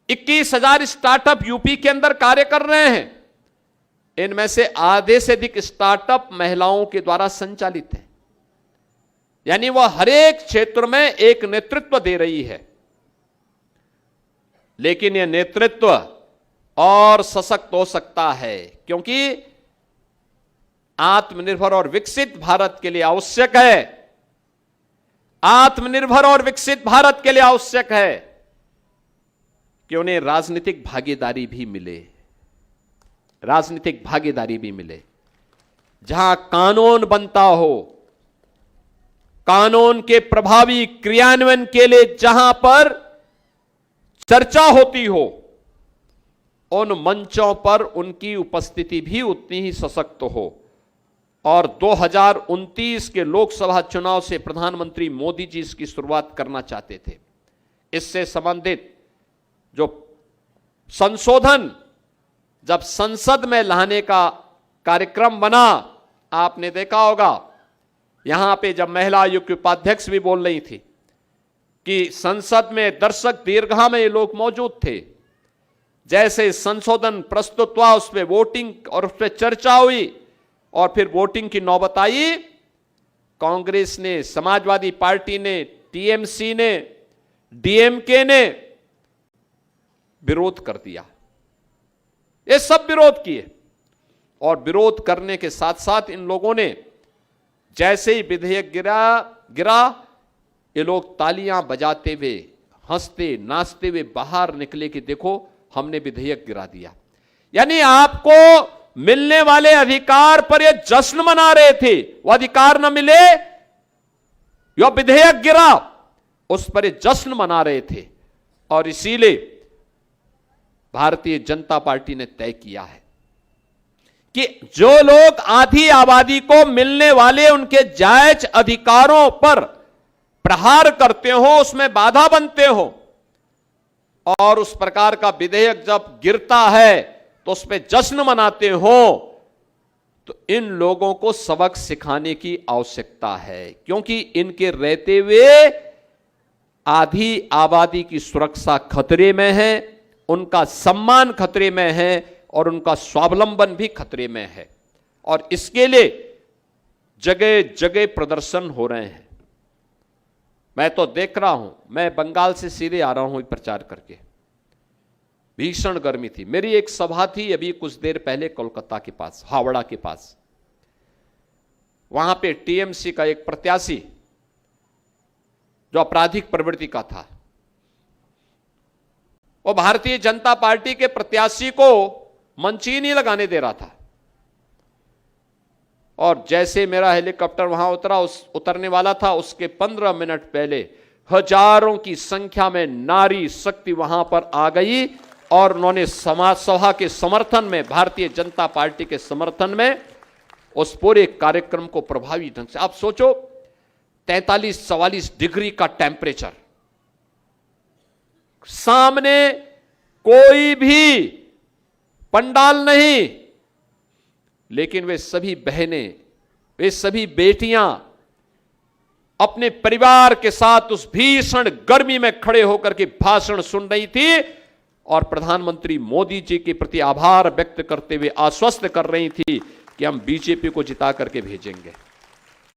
21,000 startup UP के अंदर कार्य कर रहे हैं। इनमें से आधे से अधिक स्टार्टअप महिलाओं के द्वारा संचालित है, यानी वह हर एक क्षेत्र में एक नेतृत्व दे रही है। लेकिन यह नेतृत्व और सशक्त हो सकता है, क्योंकि आत्मनिर्भर और विकसित भारत के लिए आवश्यक है, आत्मनिर्भर और विकसित भारत के लिए आवश्यक है कि उन्हें राजनीतिक भागीदारी भी मिले, राजनीतिक भागीदारी भी मिले, जहां कानून बनता हो, कानून के प्रभावी क्रियान्वयन के लिए जहां पर चर्चा होती हो, उन मंचों पर उनकी उपस्थिति भी उतनी ही सशक्त हो। और 2029 के लोकसभा चुनाव से प्रधानमंत्री मोदी जी इसकी शुरुआत करना चाहते थे। इससे संबंधित जो संशोधन जब संसद में लाने का कार्यक्रम बना, आपने देखा होगा, यहां पे जब महिला आयोग की उपाध्यक्ष भी बोल रही थी कि संसद में दर्शक दीर्घा में ये लोग मौजूद थे। जैसे संशोधन प्रस्तुत हुआ, उस पर वोटिंग और उस पर चर्चा हुई और फिर वोटिंग की नौबत आई, कांग्रेस ने, समाजवादी पार्टी ने, टीएमसी ने, डीएमके ने विरोध कर दिया। ये सब विरोध किए और विरोध करने के साथ साथ इन लोगों ने जैसे ही विधेयक गिरा ये लोग तालियां बजाते हुए, हंसते नाचते हुए बाहर निकले कि देखो हमने विधेयक गिरा दिया। यानी आपको मिलने वाले अधिकार पर ये जश्न मना रहे थे। वो अधिकार न मिले, यह विधेयक गिरा, उस पर ये जश्न मना रहे थे। और इसीलिए भारतीय जनता पार्टी ने तय किया है कि जो लोग आधी आबादी को मिलने वाले उनके जायज अधिकारों पर प्रहार करते हो, उसमें बाधा बनते हो, और उस प्रकार का विधेयक जब गिरता है तो उस पर जश्न मनाते हो, तो इन लोगों को सबक सिखाने की आवश्यकता है। क्योंकि इनके रहते हुए आधी आबादी की सुरक्षा खतरे में है, उनका सम्मान खतरे में है और उनका स्वावलंबन भी खतरे में है। और इसके लिए जगह जगह प्रदर्शन हो रहे हैं। मैं तो देख रहा हूं, मैं बंगाल से सीधे आ रहा हूं प्रचार करके। भीषण गर्मी थी। मेरी एक सभा थी अभी कुछ देर पहले कोलकाता के पास, हावड़ा के पास। वहां पे टीएमसी का एक प्रत्याशी जो आपराधिक प्रवृत्ति का था, वो भारतीय जनता पार्टी के प्रत्याशी को मंच ही नहीं लगाने दे रहा था। और जैसे मेरा हेलीकॉप्टर वहां उतरने वाला था, उसके 15 मिनट पहले हजारों की संख्या में नारी शक्ति वहां पर आ गई और उन्होंने समाज सभा के समर्थन में, भारतीय जनता पार्टी के समर्थन में उस पूरे कार्यक्रम को प्रभावी ढंग से, आप सोचो 43-44 डिग्री का टेम्परेचर, सामने कोई भी पंडाल नहीं, लेकिन वे सभी बहनें, वे सभी बेटियां अपने परिवार के साथ उस भीषण गर्मी में खड़े होकर के भाषण सुन रही थी और प्रधानमंत्री मोदी जी के प्रति आभार व्यक्त करते हुए आश्वस्त कर रही थी कि हम बीजेपी को जिता करके भेजेंगे।